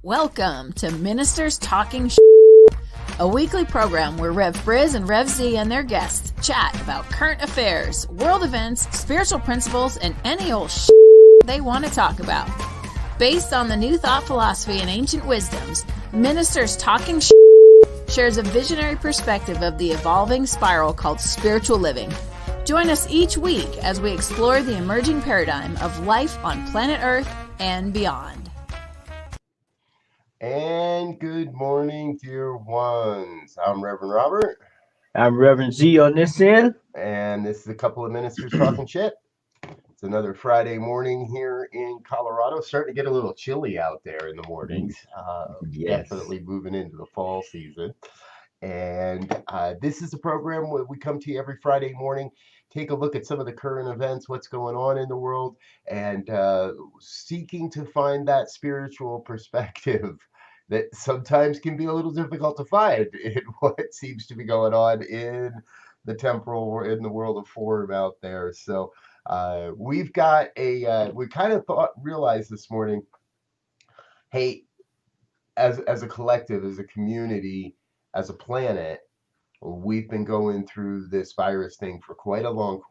Welcome to Ministers Talking a weekly program where Rec BRZ and Rec Z and their guests chat about current affairs, world events, spiritual principles, and any old they want to talk about. Based on the new thought philosophy and ancient wisdoms, Ministers Talking shares a visionary perspective of the evolving spiral called spiritual living. Join us each week as we explore the emerging paradigm of life on planet Earth and beyond. And good morning, dear ones. I'm Reverend Robert. I'm Reverend Z on this end. And this is a couple of ministers talking shit. It's another Friday morning here in Colorado. Starting to get a little chilly out there in the mornings. Yes. Definitely moving into the fall season. And this is a program where we come to you every Friday morning, take a look at some of the current events, what's going on in the world, and seeking to find that spiritual perspective that sometimes can be a little difficult to find in what seems to be going on in the temporal, in the world of form out there. So we've got we kind of realized this morning, hey, as a collective, as a community, as a planet, we've been going through this virus thing for quite a while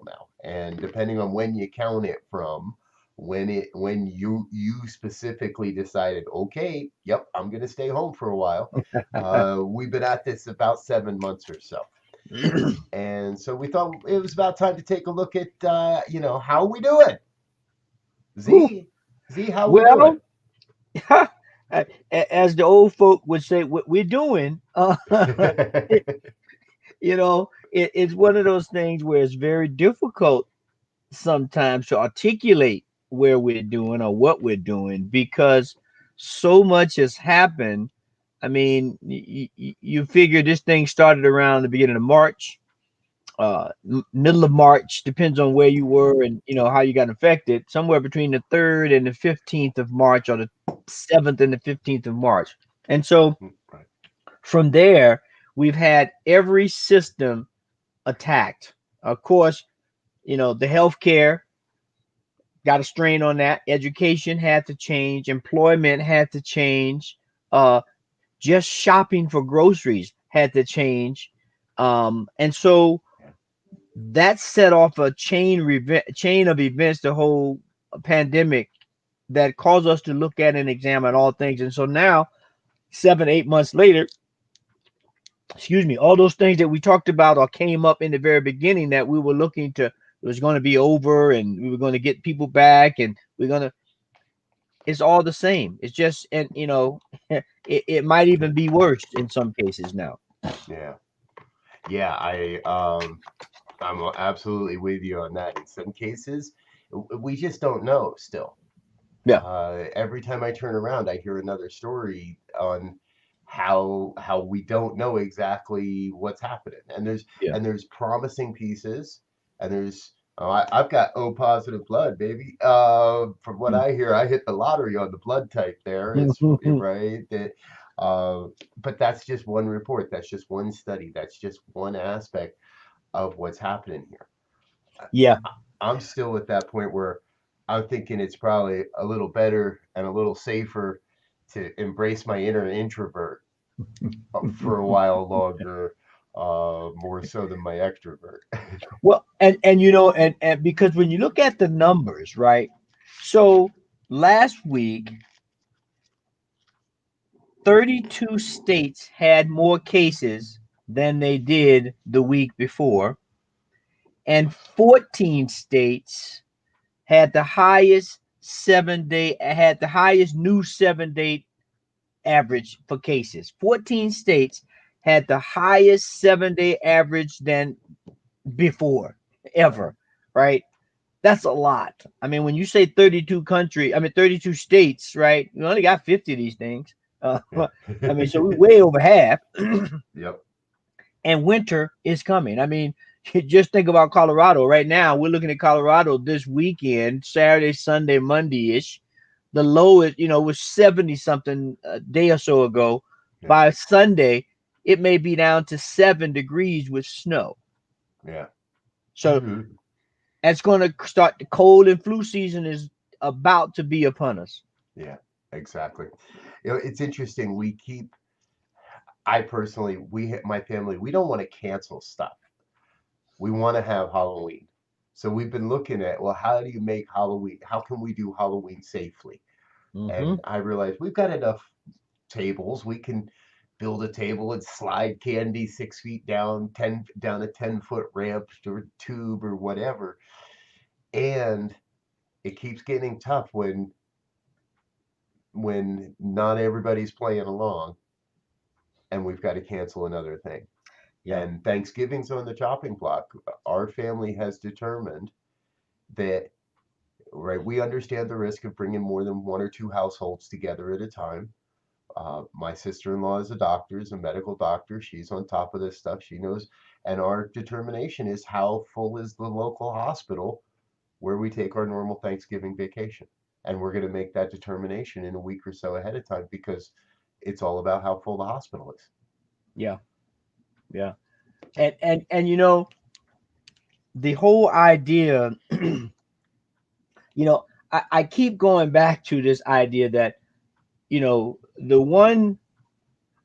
now. And depending on when you count it from, when you specifically decided, okay, yep, I'm going to stay home for a while. We've been at this about 7 months or so. And so we thought it was about time to take a look at, how we doing? Z, how we doing? As the old folk would say, what we're doing, it's one of those things where it's very difficult sometimes to articulate where we're doing or what we're doing because so much has happened. I mean, you figure this thing started around the beginning of March, middle of March, depends on where you were and how you got infected, somewhere between the 3rd and the 15th of March or the 7th and the 15th of March. And so from there, we've had every system attacked. Of course, the healthcare got a strain on that. Education had to change. Employment had to change. Just shopping for groceries had to change. And so that set off a chain of events, the whole pandemic, that caused us to look at and examine all things. And so now, 7-8 months later, all those things that we talked about or came up in the very beginning that we were looking to, it was going to be over and we were going to get people back and it's all the same. It's just, and it might even be worse in some cases now. Yeah, I'm absolutely with you on that. In some cases, we just don't know still. Yeah. Every time I turn around, I hear another story on how we don't know exactly what's happening. And there's promising pieces, and there's I've got O positive blood, baby. From what I hear, I hit the lottery on the blood type there. It's right that. But that's just one report. That's just one study. That's just one aspect of what's happening here. Yeah. I'm still at that point where I'm thinking it's probably a little better and a little safer to embrace my inner introvert for a while longer, more so than my extrovert. Well, and because when you look at the numbers, right? So last week, 32 states had more cases than they did the week before, and 14 states had the highest new 7-day average for cases. 14 states had the highest 7-day average than before ever, right? That's a lot. I mean, when you say 32 states, right? We only got 50 of these things. So we're way over half. Yep. And winter is coming. I mean, just think about Colorado right now. We're looking at Colorado this weekend, Saturday, Sunday, Monday-ish. The low is, was 70 something a day or so ago. Yeah. By Sunday, it may be down to 7 degrees with snow. Yeah. So that's going to start. The cold and flu season is about to be upon us. Yeah. Exactly. It's interesting. I personally, my family, we don't want to cancel stuff. We want to have Halloween. So we've been looking at, well, how do you make Halloween? How can we do Halloween safely? Mm-hmm. And I realized we've got enough tables. We can build a table and slide candy 6 feet down a 10-foot ramp or tube or whatever. And it keeps getting tough when not everybody's playing along and we've got to cancel another thing. Yeah. And Thanksgiving's on the chopping block. Our family has determined that, right, we understand the risk of bringing more than one or two households together at a time. My sister-in-law is a doctor, is a medical doctor. She's on top of this stuff. She knows. And our determination is, how full is the local hospital where we take our normal Thanksgiving vacation? And we're going to make that determination in a week or so ahead of time, because it's all about how full the hospital is. Yeah. Yeah. And the whole idea, I keep going back to this idea that, the one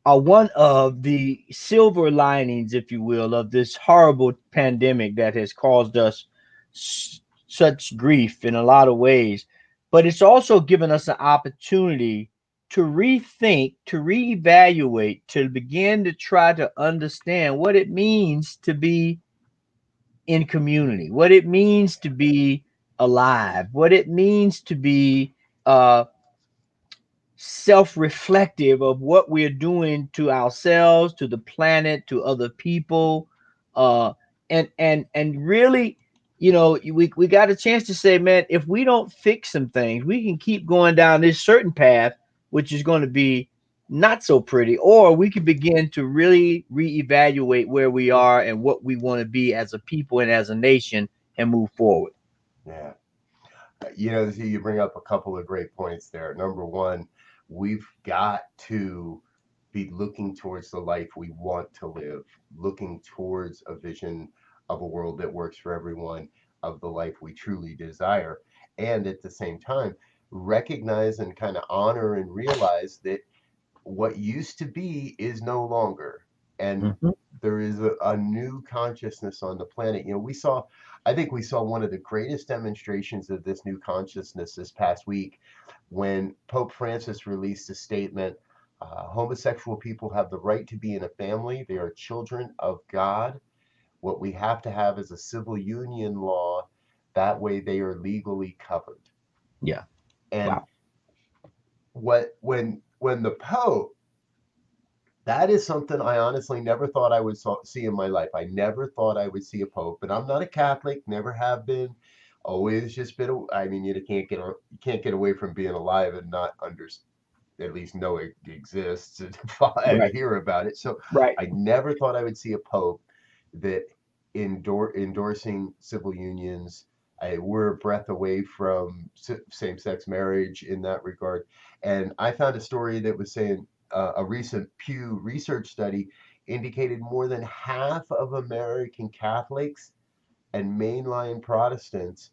of the silver linings, if you will, of this horrible pandemic that has caused us such grief in a lot of ways, but it's also given us an opportunity to rethink, to reevaluate, to begin to try to understand what it means to be in community, what it means to be alive, what it means to be uh, self-reflective of what we're doing to ourselves, to the planet, to other people, uh, and really, we got a chance to say, man, if we don't fix some things, we can keep going down this certain path, which is going to be not so pretty, or we can begin to really reevaluate where we are and what we want to be as a people and as a nation and move forward. Yeah. You bring up a couple of great points there. Number one, we've got to be looking towards the life we want to live, looking towards a vision of a world that works for everyone, of the life we truly desire. And at the same time, recognize and kind of honor and realize that what used to be is no longer. And Mhm. there is a new consciousness on the planet. I think we saw one of the greatest demonstrations of this new consciousness this past week when Pope Francis released a statement. Homosexual people have the right to be in a family. They are children of God. What we have to have is a civil union law. That way they are legally covered. Yeah. And Wow. when the Pope, that is something I honestly never thought I would see in my life. I never thought I would see a pope, but I'm not a Catholic, never have been. Always just been. I mean, you can't get away from being alive and not at least know it exists and Right. hear about it. So Right. I never thought I would see a pope that endorsing civil unions. We're a breath away from same-sex marriage in that regard. And I found a story that was saying, a recent Pew Research study indicated more than half of American Catholics and mainline Protestants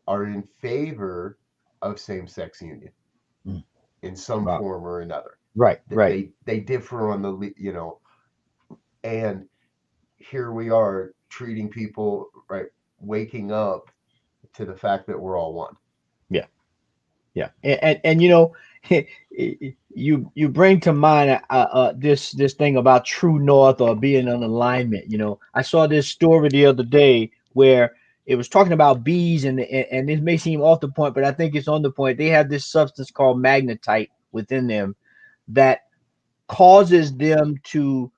are in favor of same-sex union Mm. in some Wow. form or another. Right. Right. They differ on and here we are treating people right, waking up to the fact that we're all one. Yeah. Yeah. And you bring to mind this thing about true north or being in alignment. I saw this story the other day where it was talking about bees, and this may seem off the point, but I think it's on the point. They have this substance called magnetite within them that causes them to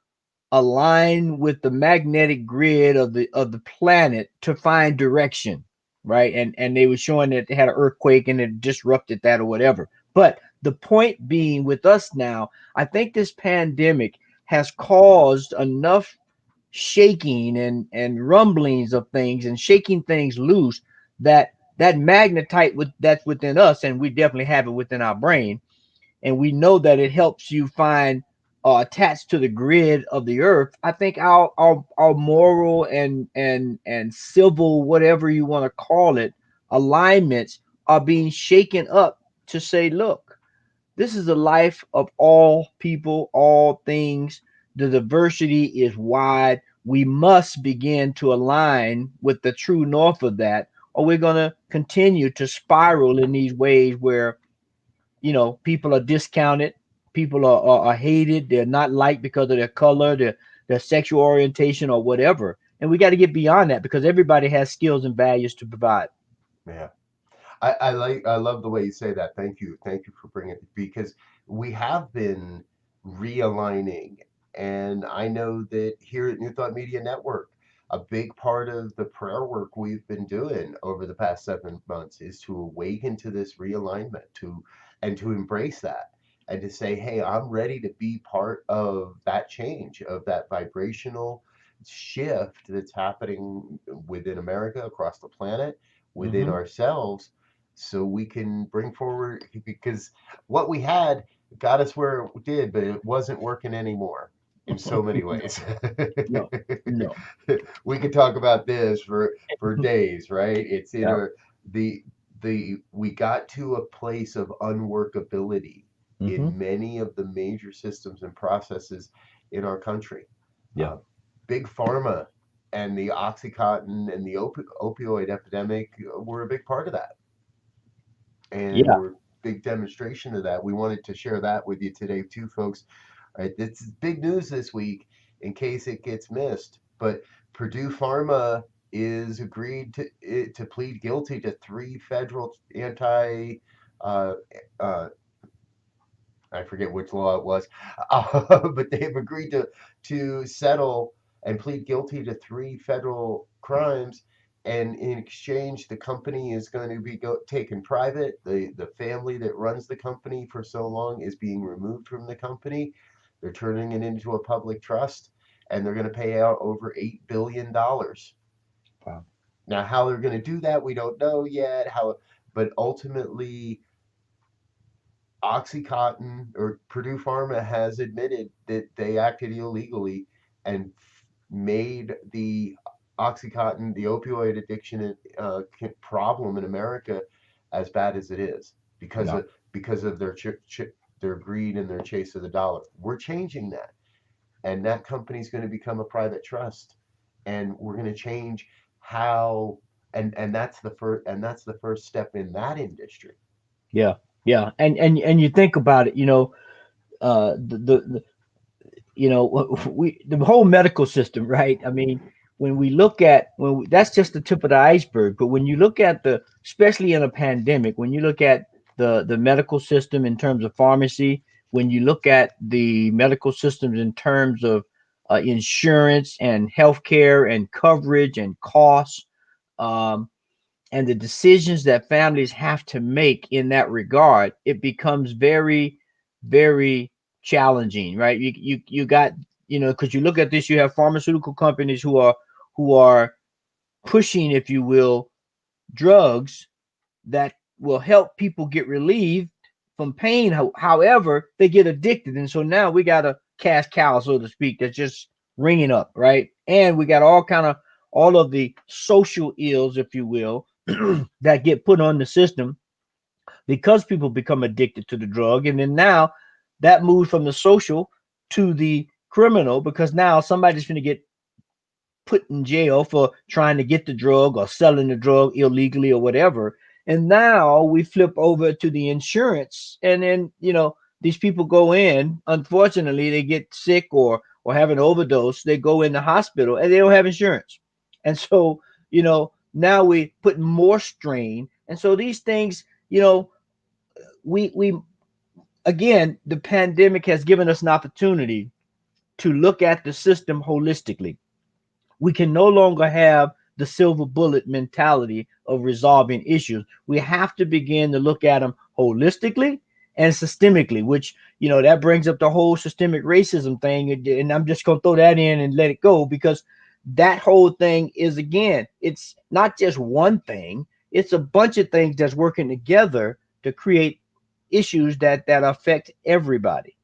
align with the magnetic grid of the planet to find direction, right? And they were showing that they had an earthquake and it disrupted that or whatever. But the point being with us now, I think this pandemic has caused enough shaking and rumblings of things and shaking things loose that magnetite that's within us, and we definitely have it within our brain, and we know that it helps you find attached to the grid of the earth. I think our moral and civil, whatever you want to call it, alignments are being shaken up to say, look, This is a life of all people, all things. The diversity is wide. We must begin to align with the true north of that, or we're going to continue to spiral in these ways where, people are discounted, people are hated, they're not liked because of their color, their sexual orientation, or whatever. And we got to get beyond that because everybody has skills and values to provide. Yeah. I love the way you say that. Thank you for bringing it, because we have been realigning, and I know that here at New Thought Media Network, a big part of the prayer work we've been doing over the past 7 months is to awaken to this realignment, to embrace that, and to say, hey, I'm ready to be part of that change, of that vibrational shift that's happening within America, across the planet, within Hmm. ourselves, so we can bring forward, because what we had got us where it did, but it wasn't working anymore in so many No, ways. no, no. We could talk about this for days, right? It's in Yeah. our the we got to a place of unworkability Hmm. in many of the major systems and processes in our country. Yeah. Uh, Big pharma and the oxycontin and the opioid epidemic were a big part of that, and Yeah. we're a big demonstration of that. We wanted to share that with you today too, folks. All right, this is big news this week in case it gets missed. But Purdue Pharma is agreed to plead guilty to 3 federal anti uh, uh, I forget which law it was, but they've agreed to settle and plead guilty to 3 federal crimes. And in exchange, the company is going to be taken private. The family that runs the company for so long is being removed from the company. They're turning it into a public trust, and they're going to pay out over $8 billion. Wow. Now, how they're going to do that, we don't know yet. But ultimately, OxyContin, or Purdue Pharma, has admitted that they acted illegally and made the OxyContin, the opioid addiction problem in America, as bad as it is, Yeah. because of their greed and their chase of the dollar. We're changing that, and that company is going to become a private trust, and we're going to change how, and that's the first step in that industry. Yeah. Yeah. And you think about it, the we the whole medical system, right? I mean, when we look at that's just the tip of the iceberg. But when you look at especially in a pandemic, when you look at the medical system in terms of pharmacy, when you look at the medical systems in terms of insurance and healthcare and coverage and costs, um, and the decisions that families have to make in that regard, it becomes very, very challenging, right? You got, because you look at this, you have pharmaceutical companies who are pushing, if you will, drugs that will help people get relieved from pain. However, they get addicted, and so now we got a cash cow, so to speak, that's just ringing up, right? And we got all of the social ills, if you will, that get put on the system because people become addicted to the drug, and then now that moves from the social to the criminal because now somebody's going to get put in jail for trying to get the drug or selling the drug illegally or whatever. And now we flip over to the insurance, and then these people go in. Unfortunately, they get sick or have an overdose. They go in the hospital and they don't have insurance, and so now we put more strain. And so these things, we again, the pandemic has given us an opportunity to look at the system holistically. We can no longer have the silver bullet mentality of resolving issues. We have to begin to look at them holistically and systemically, which, that brings up the whole systemic racism thing. And I'm just going to throw that in and let it go because that whole thing is, again, it's not just one thing, it's a bunch of things that's working together to create issues that affect everybody.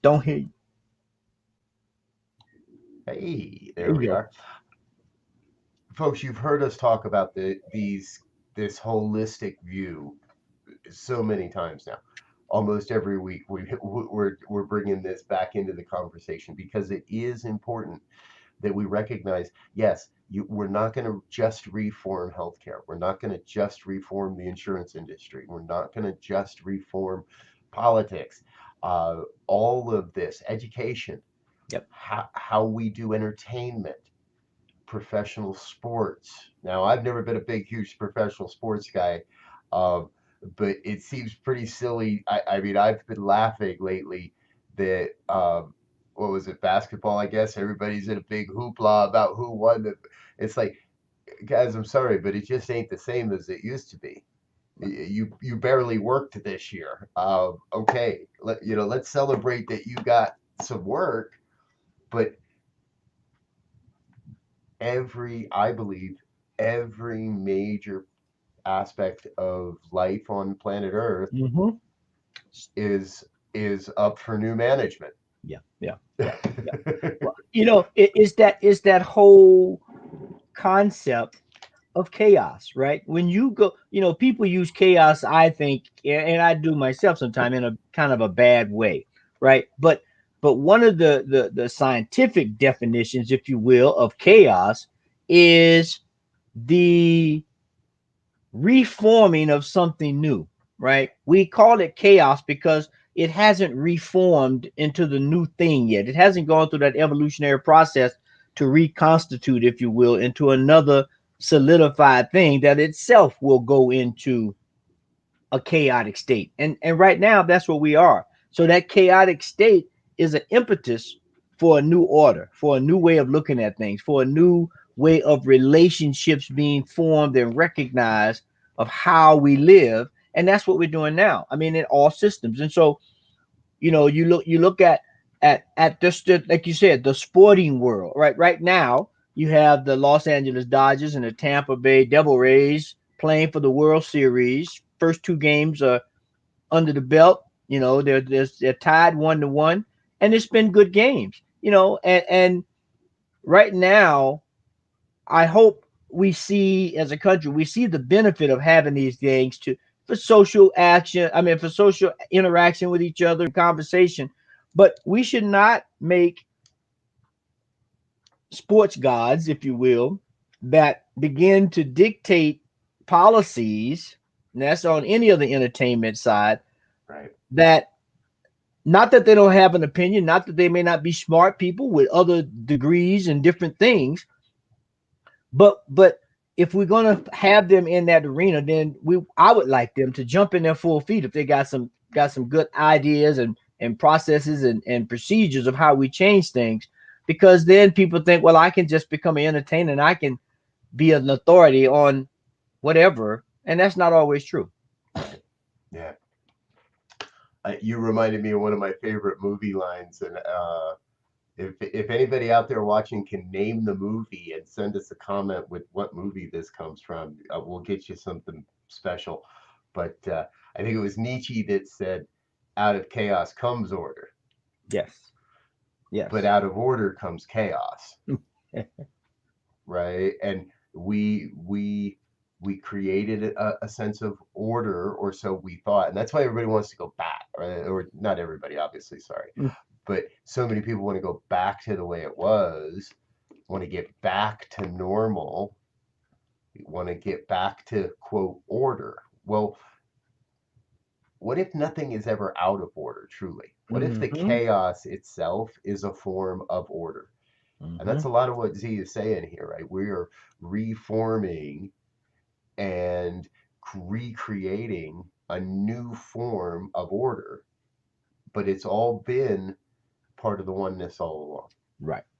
Don't hear you. Hey, There there you we go. are. folks, you've heard us talk about this holistic view so many times now. Almost every week we're bringing this back into the conversation because it is important that we recognize, yes, we're not going to just reform healthcare. We're not going to just reform the insurance industry. We're not going to just reform politics. All of this, education, Yep. how we do entertainment, professional sports. Now, I've never been a big, huge professional sports guy, um, but it seems pretty silly. I mean, I've been laughing lately that what was it, basketball? I guess everybody's in a big hoopla about who won. It's like, guys, I'm sorry, but it just ain't the same as it used to be. You barely worked this year. Okay, let's celebrate that you got some work, but I believe every major aspect of life on planet Earth Mm-hmm. is up for new management. Yeah, yeah, yeah, yeah. Well, it's that whole concept of chaos, right? When you go, people use chaos, I think, and I do myself sometimes in a kind of a bad way, right? But one of the scientific definitions, if you will, of chaos is the reforming of something new, right? We call it chaos because it hasn't reformed into the new thing yet. It hasn't gone through that evolutionary process to reconstitute, if you will, into another solidified thing that itself will go into a chaotic state. And right now, that's what we are. So that chaotic state is an impetus for a new order, for a new way of looking at things, for a new way of relationships being formed and recognized of how we live. And that's what we're doing now. I mean, in all systems. And so, you look at just like you said, the sporting world, right? Right now, you have the Los Angeles Dodgers and the Tampa Bay Devil Rays playing for the World Series. First two games are under the belt. They're tied 1-1, and it's been good games. And right now, I hope we see as a country, we see the benefit of having these things for social action. I mean, for social interaction with each other, conversation. But we should not make sports gods, if you will, that begin to dictate policies. And that's on any of the entertainment side. Right. That not that they don't have an opinion, not that they may not be smart people with other degrees and different things, but if we're gonna have them in that arena, then I would like them to jump in their full feet if they got some good ideas and processes and procedures of how we change things, because then people think, well, I can just become an entertainer and I can be an authority on whatever, and that's not always true. Yeah. You reminded me of one of my favorite movie lines, and if anybody out there watching can name the movie and send us a comment with what movie this comes from, we'll get you something special. But I think it was Nietzsche that said, "Out of chaos comes order." Yes. But out of order comes chaos. Right? And we created a sense of order, or so we thought, and that's why everybody wants to go back, right? Or not everybody, obviously, sorry, but so many people want to go back to the way it was, want to get back to normal, want to get back to quote order. Well, what if nothing is ever out of order, truly? What if the chaos itself is a form of order? And that's a lot of what Z is saying here, right? We are reforming and recreating a new form of order, but it's all been part of the oneness all along.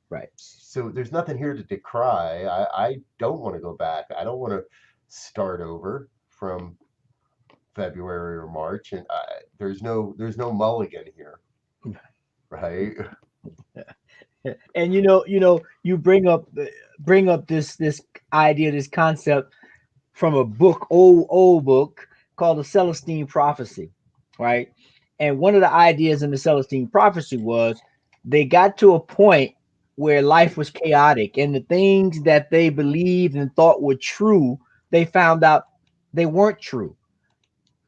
Right. So there's nothing here to decry. I don't want to go back. I don't want to start over from February or March, and there's no mulligan here, right? And you bring up this idea, this concept from a book, old book called the Celestine Prophecy, right? And one of the ideas in the Celestine Prophecy was they got to a point where life was chaotic and the things that they believed and thought were true, they found out they weren't true.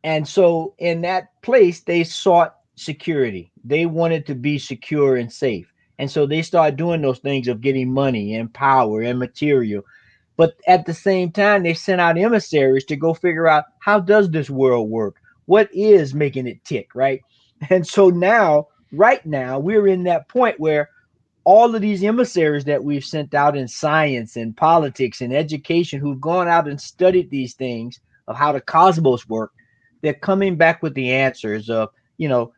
And so in that place, they sought security. They wanted to be secure and safe. And so they started doing those things of getting money and power and material. But at the same time, they sent out emissaries to go figure out, how does this world work? What is making it tick, right? And so now, right now, we're in that point where all of these emissaries that we've sent out in science and politics and education, who've gone out and studied these things of how the cosmos work, they're coming back with the answers of, you know,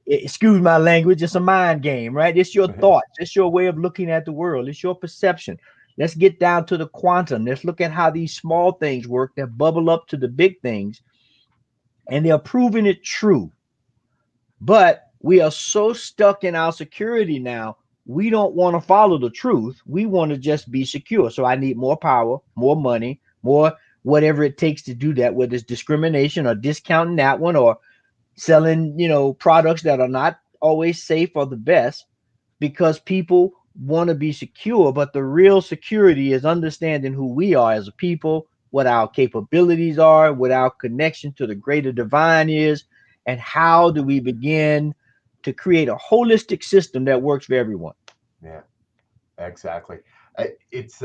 excuse my language, it's a mind game, right? It's your thoughts, it's your way of looking at the world, it's your perception. Let's get down to the quantum. Let's look at how these small things work that bubble up to the big things, and they're proving it true. But we are so stuck in our security now, we don't want to follow the truth. We want to just be secure. So I need more power, more money, more whatever it takes to do that, whether it's discrimination or discounting that one or selling, products that are not always safe or the best, because people want to be secure. But the real security is understanding who we are as a people, what our capabilities are, what our connection to the greater divine is, and how do we begin to create a holistic system that works for everyone. Yeah, exactly. It's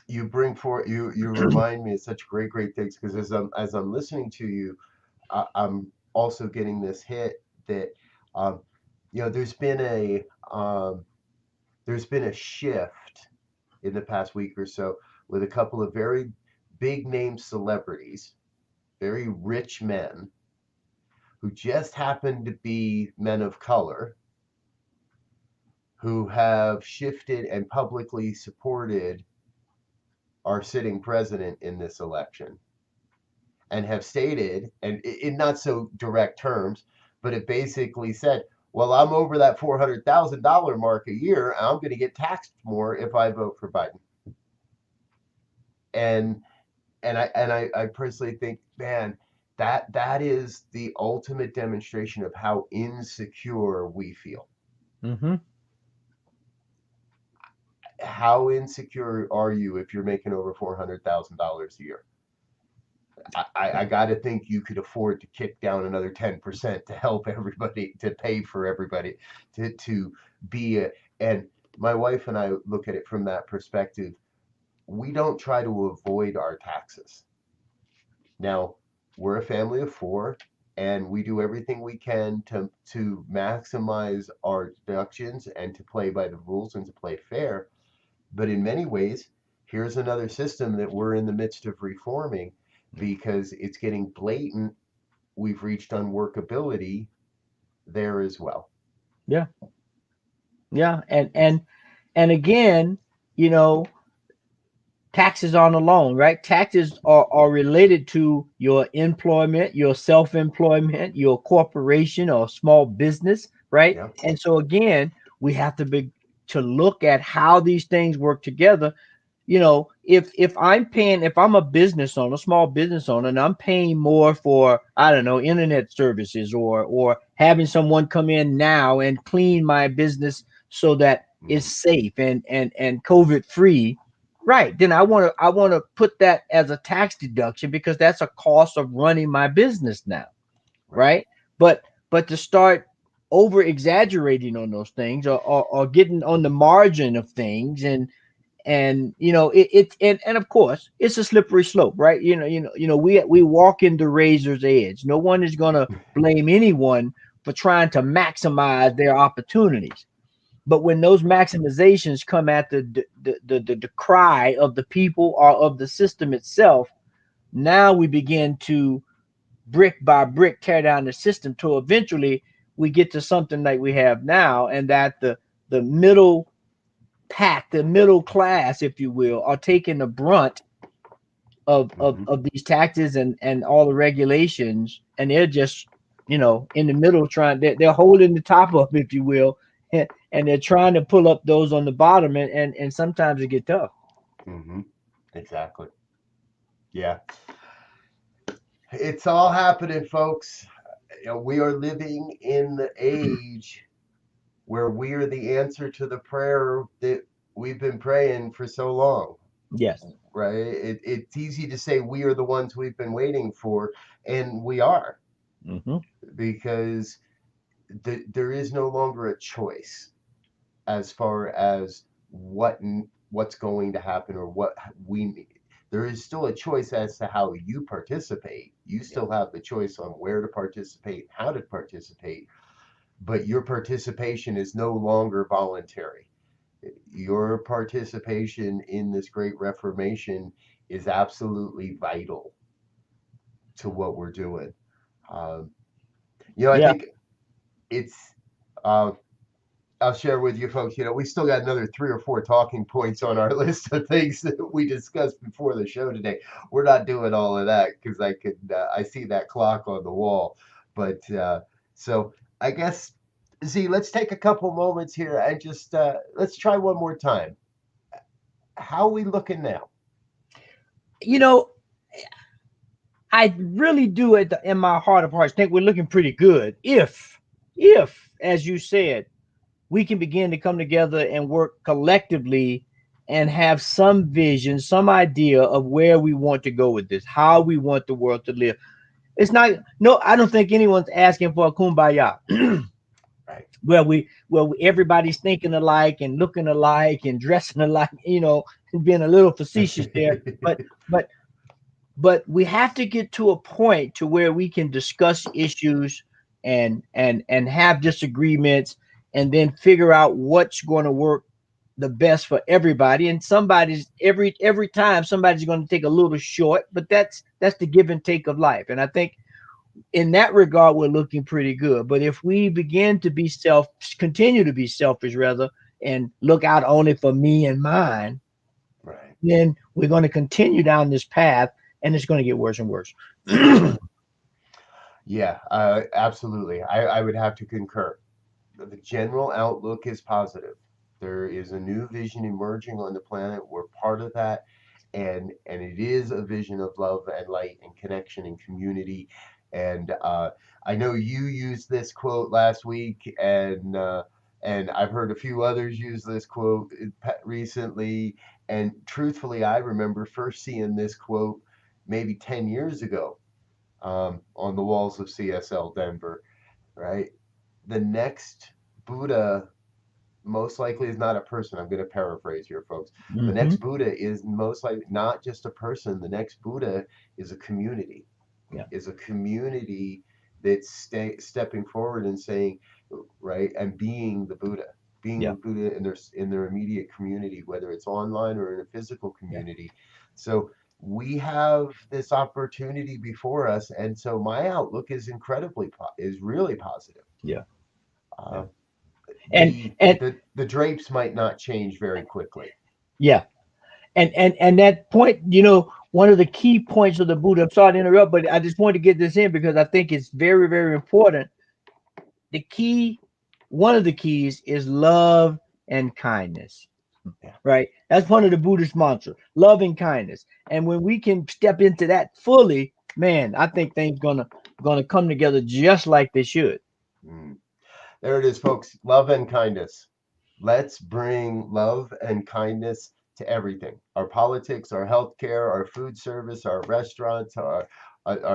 you bring forth, you remind me of such great things, because as I'm listening to you, I'm also getting this hit that um, um, there's been a shift in the past week or so with a couple of very big name celebrities, very rich men who just happen to be men of color, who have shifted and publicly supported our sitting president in this election, and have stated, and in not so direct terms, but it basically said, well, I'm over that $400,000 mark a year, and I'm going to get taxed more if I vote for Biden. And I personally think, man, that is the ultimate demonstration of how insecure we feel. Mm-hmm. How insecure are you if you're making over $400,000 a year? I got to think you could afford to kick down another 10% to help everybody, to pay for everybody, to be a. And my wife and I look at it from that perspective. We don't try to avoid our taxes. Now, we're a family of four, and we do everything we can to maximize our deductions and to play by the rules and to play fair. But in many ways, here's another system that we're in the midst of reforming, because it's getting blatant. We've reached unworkability there as well. Yeah. Yeah. And again, you know, taxes on the loan, right? Taxes are related to your employment, your self-employment, your corporation or small business, right? Yeah. And so again, we have to be to look at how these things work together. If I'm a business owner, a small business owner, and I'm paying more for, I don't know, internet services or having someone come in now and clean my business so that it's safe and COVID free, right? Then I want to put that as a tax deduction because that's a cost of running my business now, right? But to start over exaggerating on those things or getting on the margin of things and and of course it's a slippery slope, right? We walk in the razor's edge. No one is going to blame anyone for trying to maximize their opportunities, but when those maximizations come at the cry of the people or of the system itself, now we begin to brick by brick tear down the system till eventually we get to something like we have now, and that the middle pack, the middle class, if you will, are taking the brunt of these taxes and all the regulations, and they're just in the middle trying. They're holding the top up, if you will, and they're trying to pull up those on the bottom, and sometimes it get tough. Mm-hmm. Exactly. Yeah. It's all happening, folks. We are living in the age where we are the answer to the prayer that we've been praying for so long, Yes. right? It's easy to say we are the ones we've been waiting for, and we are, Hmm. because there is no longer a choice as far as what's going to happen or what we need. There is still a choice as to how you participate. You Yeah. still have the choice on where to participate, how to participate, but your participation is no longer voluntary. Your participation in this great reformation is absolutely vital to what we're doing. Um, I Yeah. think it's uh, I'll share with you folks, we still got another 3 or 4 talking points on our list of things that we discussed before the show today. We're not doing all of that because I see that clock on the wall. But so I guess, Z, let's take a couple moments here and just let's try one more time. How are we looking now? You know, I really do in my heart of hearts think we're looking pretty good if, as you said, we can begin to come together and work collectively and have some vision, some idea of where we want to go with this, how we want the world to live. It's not, no, I don't think anyone's asking for a kumbaya. Right. Everybody's thinking alike and looking alike and dressing alike, and being a little facetious there. But but but we have to get to a point to where we can discuss issues and have disagreements and then figure out what's going to work the best for everybody. And somebody's every time somebody's going to take a little short, but that's the give and take of life. And I think in that regard we're looking pretty good. But if we begin to continue to be selfish rather, and look out only for me and mine, Right. then we're going to continue down this path and it's going to get worse and worse. Yeah, absolutely. I would have to concur. The general outlook is positive. There is a new vision emerging on the planet. We're part of that, and it is a vision of love and light and connection and community. And I know you used this quote last week, and I've heard a few others use this quote recently. And truthfully, I remember first seeing this quote maybe 10 years ago, on the walls of CSL Denver, right? The next Buddha most likely is not a person. I'm going to paraphrase here, folks. The Hmm. next Buddha is most likely not just a person. The next Buddha is a community, Yeah. is a community that's stepping forward and saying, right, and being the Buddha, being Yeah. the Buddha in their immediate community, whether it's online or in a physical Yeah. community. So we have this opportunity before us, and so my outlook is is really positive. Yeah. Yeah. Uh, And the and the drapes might not change very quickly. yeah. And that point, one of the key points of the Buddha. I'm sorry to interrupt, but I just wanted to get this in because I think it's very, very important. The key, one of the keys is love and kindness. Yeah. Right? That's one of the Buddhist mantras, love and kindness. And when we can step into that fully, man, I think things gonna come together just like they should. Mm. There it is, folks. Love and kindness. Let's bring love and kindness to everything. Our politics, our healthcare, our food service, our restaurants, our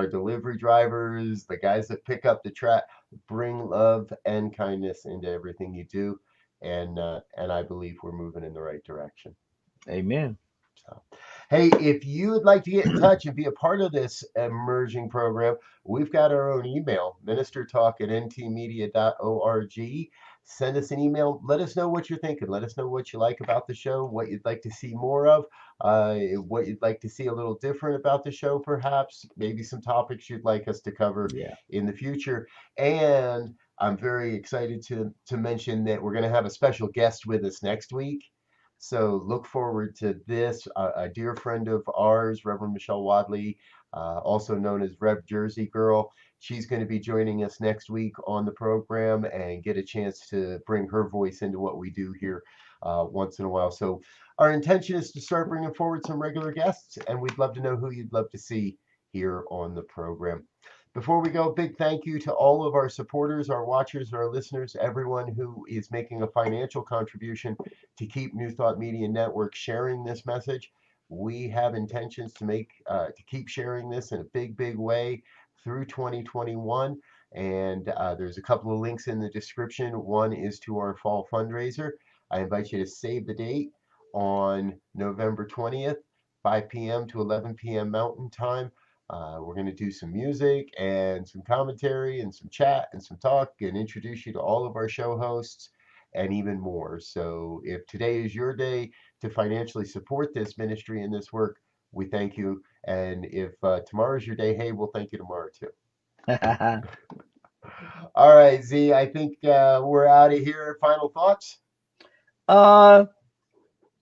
delivery drivers, the guys that pick up the trash. Bring love and kindness into everything you do, and I believe we're moving in the right direction. Amen. So, hey, if you would like to get in touch and be a part of this emerging program, we've got our own email, ministertalk@ntmedia.org. Send us an email. Let us know what you're thinking. Let us know what you like about the show, what you'd like to see more of, what you'd like to see a little different about the show, perhaps, maybe some topics you'd like us to cover Yeah. in the future. And I'm very excited to mention that we're going to have a special guest with us next week. So look forward to this. A dear friend of ours, Reverend Michelle Wadley, also known as Rec Jersey Girl. She's going to be joining us next week on the program and get a chance to bring her voice into what we do here once in a while. So our intention is to start bringing forward some regular guests, and we'd love to know who you'd love to see here on the program. Before we go, big thank you to all of our supporters, our watchers, our listeners, everyone who is making a financial contribution to keep New Thought Media Network sharing this message. We have intentions to keep sharing this in a big way through 2021. And there's a couple of links in the description. One is to our fall fundraiser. I invite you to save the date on November 20th, 5 p.m. to 11 p.m. Mountain Time. We're going to do some music and some commentary and some chat and some talk and introduce you to all of our show hosts and even more. So if today is your day to financially support this ministry and this work, we thank you. And if tomorrow's your day, hey, we'll thank you tomorrow too. All right, Z, I think we're out of here. Final thoughts?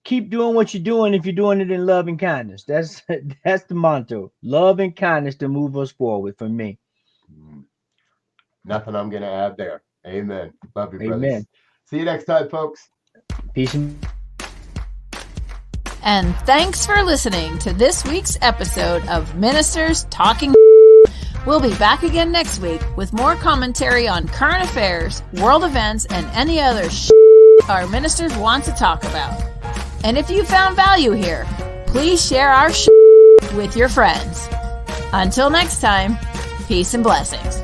Keep doing what you're doing if you're doing it in love and kindness. That's the motto. Love and kindness to move us forward for me. Nothing I'm going to add there. Amen. Love you, brothers. Amen. See you next time, folks. Peace And thanks for listening to this week's episode of Ministers Talking. We'll be back again next week with more commentary on current affairs, world events, and any other our ministers want to talk about. And if you found value here, please share our with your friends. Until next time, peace and blessings.